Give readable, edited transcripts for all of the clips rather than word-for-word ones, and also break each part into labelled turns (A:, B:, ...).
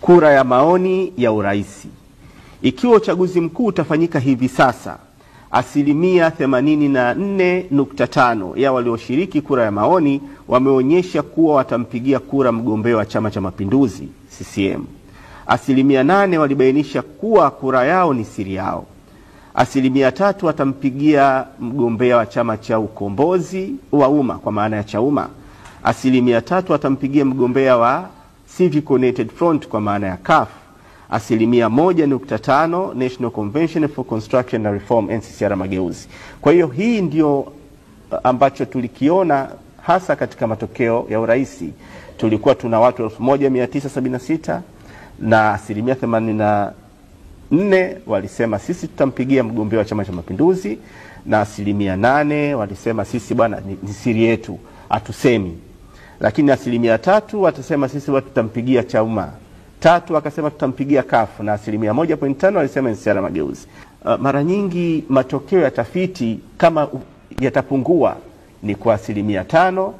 A: Kura ya maoni ya uraisi. Ikiwa uchaguzi mkuu utafanyika hivi sasa, 84.5% ya walioshiriki kura ya maoni wameonyesha kuwa watampigia kura mgombea wa Chama cha Mapinduzi CCM. 8% walibainisha kuwa kura yao ni siri yao. 3% watampigia mgombea wa Chama cha Ukombozi wa Umma kwa maana ya Chauma. 3% watampigia mgombea wa Civic United Front kwa maana ya CUF. 1.5% National Convention for Construction and Reform NCCR Mageuzi. Kwa hiyo hii ndio ambacho tulikiona hasa katika matokeo ya uraisi. Tulikuwa tuna watu 1976 na 84% walisema sisi tutampigia mgombea wa Chama cha Mapinduzi, na 8% walisema sisi bwana ni siri yetu, hatusemi. Lakini 3% watasema sisi watu tutampigia Chauma. 3% wakasema tutampigia CUF, na 1.5% walisema NCCR Mageuzi. Mara nyingi matokeo ya tafiti kama yatapungua ni kwa 5%,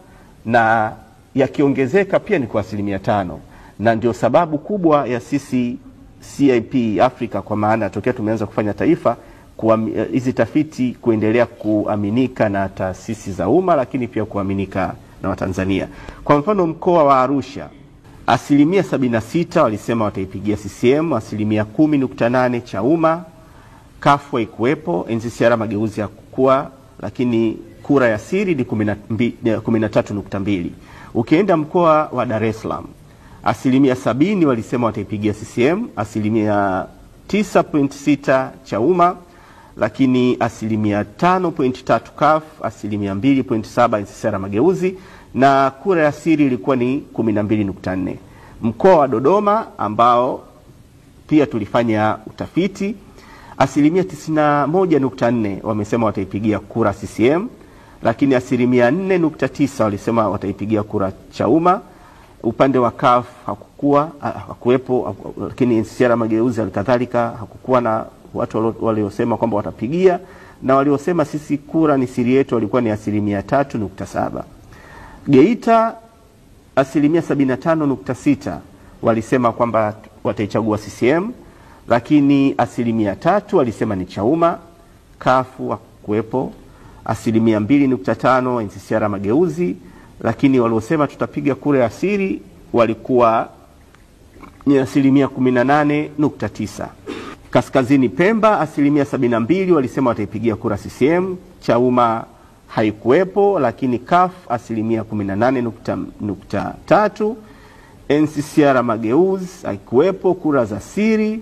A: na yakiongezeka pia ni kwa 5%. Na ndio sababu kubwa ya sisi CIP Africa, kwa maana tokea tumeanza kufanya taifa, hizi tafiti kuendelea kuaminika na taasisi za umma, lakini pia kuaminika na Watanzania. Kwa mfano mkoa wa Arusha, 76% walisema wataipigia CCM, 10.8% Chauma, CUF haikuwepo, NCCR Mageuzi hakukua, lakini kura ya siri ni 13.2%. Ukienda mkoa wa Dar es Salaam, 70% walisema wataipigia CCM, 9.6% Chauma, lakini 5.3% CUF, 2.7% NCCR Mageuzi, na kura ya siri ilikuwa ni 12.4%. Mkoa wa Dodoma ambao pia tulifanya utafiti, 91.4% wamesema wataipigia kura CCM, lakini 4.9% walisema wataipigia kura Chauma. Upande wa CUF hakuwepo, lakini NCCR Mageuzi alikadhalika hakukuwa na watu waliosema kwamba watapigia, na waliosema sisi kura ni siri yetu walikuwa ni 3.7%. Geita 75.6% walisema kwamba wataichagua CCM, lakini 3% walisema ni Chauma, CUF hakuwepo, 2.5% NCCR Mageuzi, lakini waliosema tutapiga kura ya siri walikuwa ni 18.9%. Kaskazini Pemba 72% walisema wataipigia kura CCM, Chauma haikuwepo, lakini CUF 18.3%, NCCR Mageuzi haikuwepo, kura za siri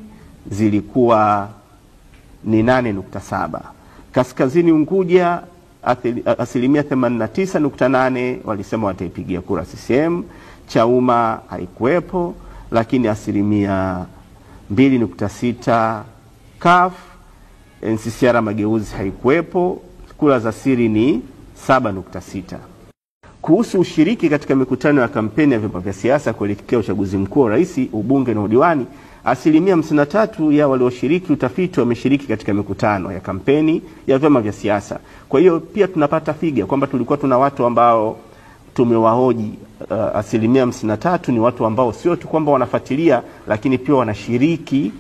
A: zilikuwa ni 8.7%. Kaskazini Unguja 89.8% walisema wataipigia kura CCM, Chauma haikuwepo, lakini 2.6% CUF, NCCR Mageuzi haikuwepo, kura za siri ni 7.6%. Kuhusu ushiriki katika mikutano ya kampeni ya vyama vya siasa kuelekea uchaguzi mkuu wa rais, ubunge na udiwani, 53% ya walioshiriki utafiti wameshiriki katika mikutano ya kampeni ya vyama vya siasa. Kwa hiyo pia tunapata figa kwamba tulikuwa tuna watu ambao tumewahoji, 53% ni watu ambao sio tu kwamba wanafuatilia, lakini pia wanashiriki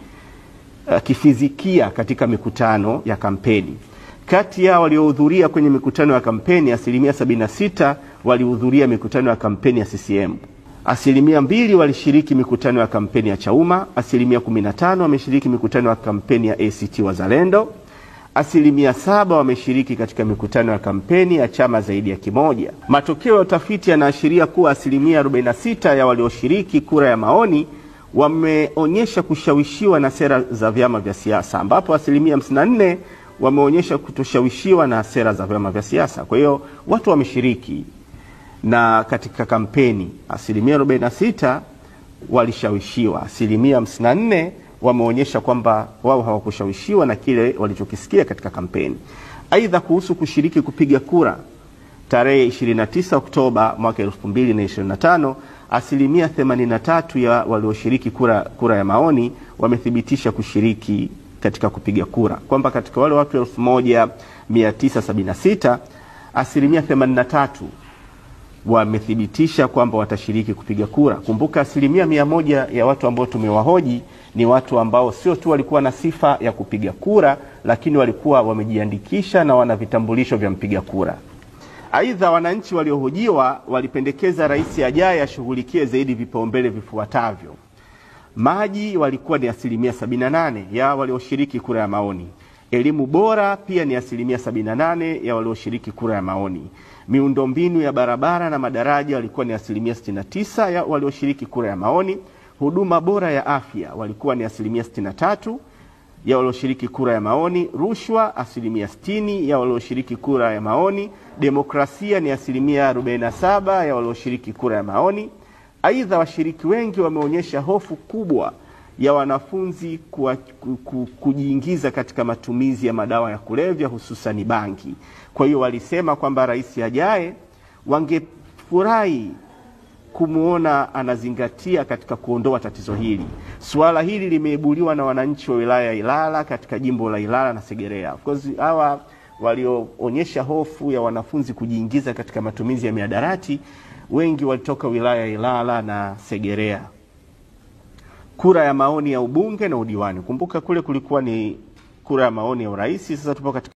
A: kifizikia katika mikutano ya kampeni. Kati ya waliohudhuria kwenye mikutano ya kampeni, 76% walihudhuria mikutano ya kampeni ya CCM. 2% walishiriki mikutano ya kampeni ya Chauma, 15% wameshiriki mikutano ya kampeni ya ACT Wazalendo, 7% wameshiriki katika mikutano ya kampeni ya chama zaidi ya kimoja. Matokeo ya utafiti yanaashiria kuwa 46% ya walioshiriki kura ya maoni wameonyesha kushawishiwa na sera za vyama vya siasa, ambapo 54% wameonyesha kutoshawishiwa na sera za vyama vya siasa. Kwa hiyo watu wameshiriki na katika kampeni, 46% walishawishiwa, 54% wameonyesha kwamba wao hawakushawishiwa na kile walichokisikia katika kampeni. Aidha, kuhusu kushiriki kupiga kura tarehe 29 Oktoba mwaka 2025, 83% ya walioshiriki kura ya maoni wamethibitisha kushiriki katika kupiga kura, kwamba katika wale watu 1976, 83% wamethibitisha kwamba watashiriki kupiga kura. Kumbuka 100% ya watu ambao tumewahoji ni watu ambao sio tu walikuwa na sifa ya kupiga kura, lakini walikuwa wamejiandikisha na wana vitambulisho vya mpiga kura. Aidha, wananchi waliohojiwa walipendekeza rais ajaye ashughulikie zaidi vipaumbele vifuatavyo. Maji walikuwa ni 78% ya walioshiriki kura ya maoni. Elimu bora pia ni 78% ya walioshiriki kura ya maoni. Miundombinu ya barabara na madaraja walikuwa ni 69% ya walioshiriki kura ya maoni. Huduma bora ya afya walikuwa ni 63% ya walioshiriki kura ya maoni. Rushwa 60% ya walioshiriki kura ya maoni. Demokrasia ni 47% ya walioshiriki kura ya maoni. Aidha, washiriki wengi wameonyesha hofu kubwa ya wanafunzi kujiingiza katika matumizi ya madawa ya kulevya, hususan bangi. Kwa hiyo walisema kwamba rais ajaye wangefurahi kumuona anazingatia katika kuondoa tatizo hili. Suala hili limeibuliwa na wananchi wa wilaya ya Ilala katika jimbo la Ilala na Segerea. Of course hawa walioonyesha hofu ya wanafunzi kujiingiza katika matumizi ya mihadarati wengi walitoka wilaya ya Ilala na Segerea. Kura ya maoni ya ubunge na udiwani. Kumbuka kule kulikuwa ni kura ya maoni ya urais, sasa tupo katika